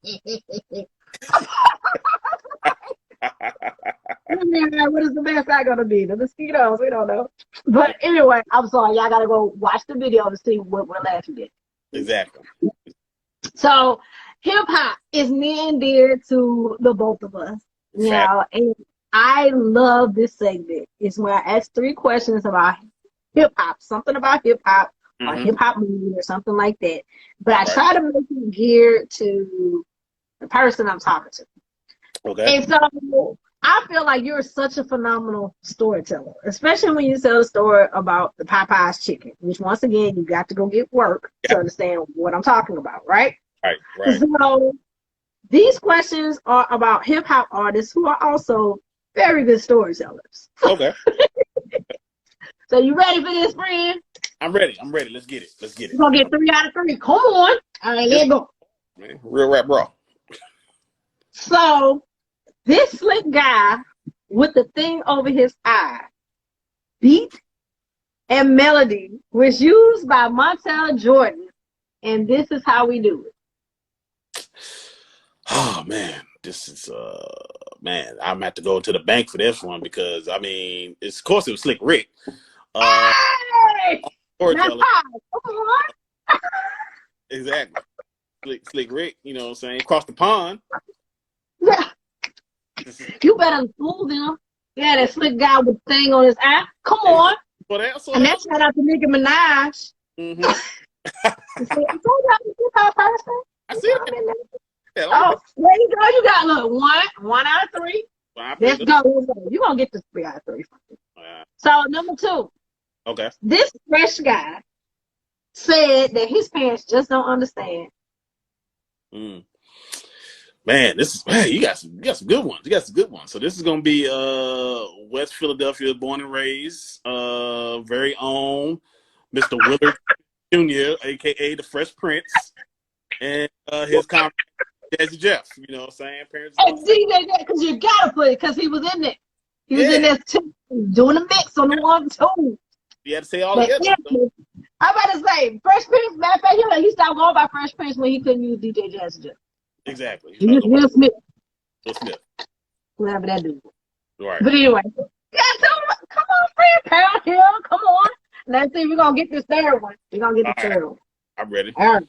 What is the best I gonna be? The mosquitoes? We don't know. But anyway, I'm sorry. Y'all gotta go watch the video to see what we're laughing at. Exactly. So hip hop is near and dear to the both of us. You know, and I love this segment. It's where I ask 3 questions about hip hop, something about hip hop or hip hop movie or something like that. But I try to make it geared to the person I'm talking to. Okay. And so I feel like you're such a phenomenal storyteller, especially when you tell a story about the Popeyes chicken, which once again, you got to go get work to understand what I'm talking about, right? Right. So these questions are about hip hop artists who are also very good storytellers. Okay. So you ready for this, friend? I'm ready. Let's get it. You're going to get 3 out of 3. Come on. All right, let's go. Man, real rap bro. So this slick guy with the thing over his eye, beat and melody was used by Montel Jordan, and this is how we do it. Oh man, this is man, I'm gonna have to go to the bank for this one because I mean, of course it was Slick Rick. Hey! Storyteller. Come on. Exactly. Slick Rick, you know what I'm saying? Across the pond. Yeah. You better fool them. Yeah, that slick guy with the thing on his eye. Come on. And that's shout out to Nicki Minaj. Mm-hmm. I see it. Yeah, oh, there you go. You got look 1 out of 3. Let's go. You're gonna get this 3 out of 3. So number 2. Okay. This fresh guy said that his parents just don't understand. Man, you got some good ones. So this is gonna be West Philadelphia, born and raised, very own Mr. Willard Jr., aka the Fresh Prince, and his comrade Jazzy Jeff. You know what I'm saying? Parents. And DJ, because you gotta put it, because he was in it. He was in there too, doing a mix on the 1-2. You had to say all together. I'm about to say Fresh Prince. Matter of fact, he stopped going by Fresh Prince when he couldn't use DJ Jazzy Jeff. Exactly. Will Smith. Will Smith. Whatever that dude. Right. But anyway, come on, friend, pound him. Come on. Let's see if we're gonna get this 3rd one. We're gonna get the 3rd one. I'm ready. All right.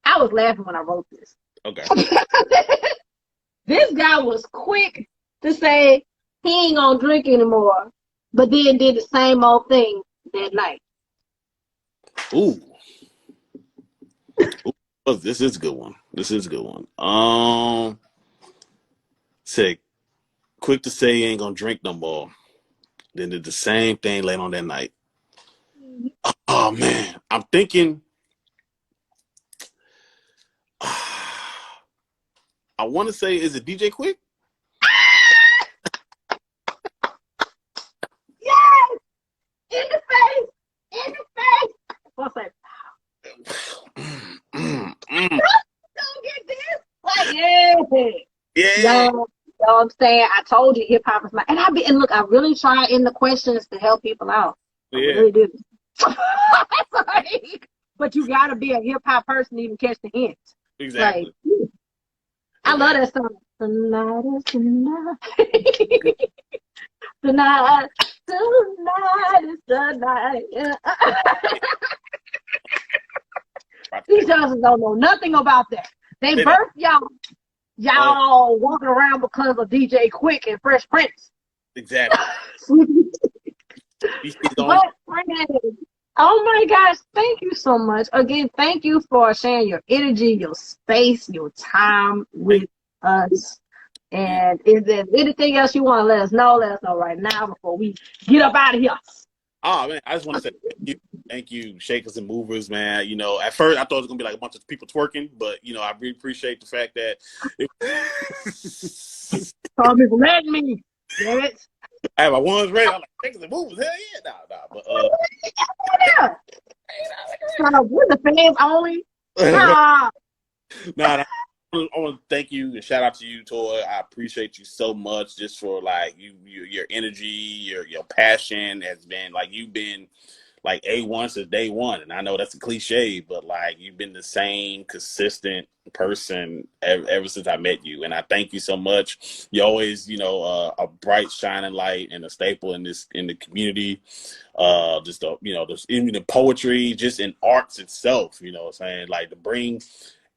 I was laughing when I wrote this. Okay. This guy was quick to say he ain't gonna drink anymore, but then did the same old thing that night. Ooh. Oh, this is a good one. Say, quick to say he ain't gonna drink no more. Then did the same thing late on that night. Oh man, I'm thinking. I want to say, is it DJ Quick? Yes, in the face. What's that? Don't get this. Like, yeah. You know what I'm saying? I told you hip hop is my, and look, I really try in the questions to help people out. I really do. Sorry. But you gotta be a hip hop person to even catch the hints. Exactly. Like, I love that song. Tonight is tonight. Tonight is the night. These husbands don't know nothing about that. They birthed y'all. Y'all walking around because of DJ Quick and Fresh Prince. Exactly. But, oh my gosh, thank you so much. Again, thank you for sharing your energy, your space, your time with us. And if there's anything else you want to let us know right now before we get up out of here. Oh man, I just want to say thank you, Shakers and Movers, man. You know, at first I thought it was gonna be like a bunch of people twerking, but you know, I really appreciate the fact that some people letting me. Damn it. I have my ones ready. I'm like, Shakers and Movers, hell yeah, nah. But we're the fans only. Nah. I want to thank you and shout out to you, Toy. I appreciate you so much just for like your energy, your passion has been like you've been like A1 since day one. And I know that's a cliche, but like you've been the same consistent person ever since I met you. And I thank you so much. You're always, you know, a bright shining light and a staple in the community. Just even the poetry, just in arts itself, you know what I'm saying? Like to bring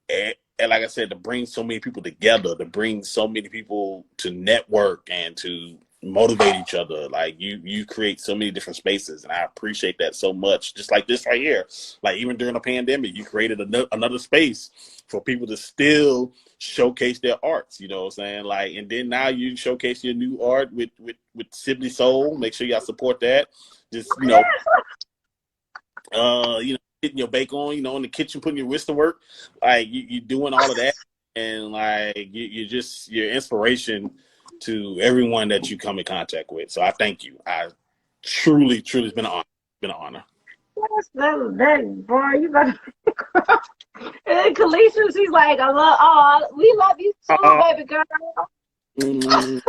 and like I said, to bring so many people together, to bring so many people to network and to motivate each other. Like you create so many different spaces, and I appreciate that so much. Just like this right here, like even during the pandemic, you created another space for people to still showcase their arts. You know what I'm saying? Like, and then now you showcase your new art with Sibley Soul. Make sure y'all support that. Just getting your bake on, in the kitchen, putting your wrist to work. Like you doing all of that, and like you're inspiration to everyone that you come in contact with. So I thank you. I truly, it's been an honor. Been an honor. That boy, you better. And Kalisha, she's like, we love you too, baby girl. Mm,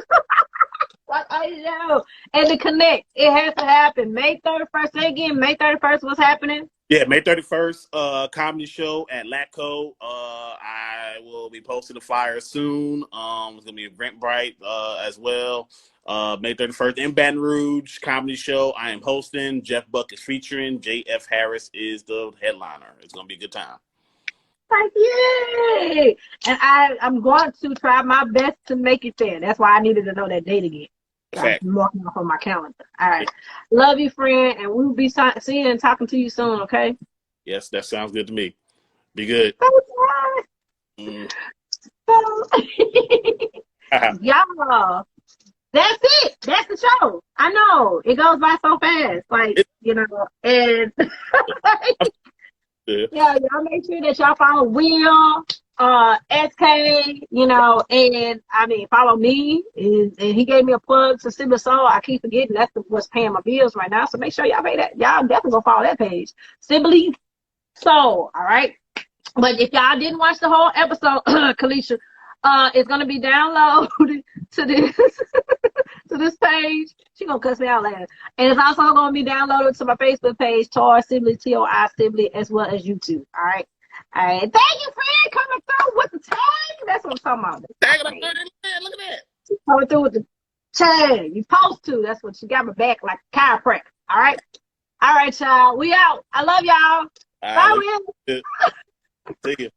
Like, I know. And to connect, it has to happen. May 31st. Say again, May 31st, what's happening? yeah, May 31st, comedy show at Latco. I will be posting a flyer soon. It's gonna be Eventbrite as well. May 31st in Baton Rouge, comedy show. I am hosting. Jeff Buck is featuring. J.F. Harris is the headliner. It's gonna be a good time. Like, yay! And I'm going to try my best to make it there. That's why I needed to know that date again. I'm marking off on my calendar. All right. Love you, friend, and we'll be seeing and talking to you soon, okay? Yes, that sounds good to me. Be good. Mm. Y'all, that's it. That's the show. I know. It goes by so fast. And yeah, y'all make sure that y'all follow Will, SK, and follow me. And he gave me a plug to Sibley Soul. I keep forgetting that's what's paying my bills right now. So make sure y'all pay that. Y'all definitely go follow that page. Sibley Soul, all right? But if y'all didn't watch the whole episode, Kalisha, it's gonna be downloaded to this to this page. She gonna cuss me out later. And it's also gonna be downloaded to my Facebook page, Tor Sibley, Toi Sibley, as well as YouTube. All right. Thank you, friend, coming through with the tag. That's what I'm talking about. Tag, look at that. Coming through with the tag. You supposed to. That's what she got my back like a chiropractor. All right. All right, y'all. We out. I love y'all. Bye, Will. See you.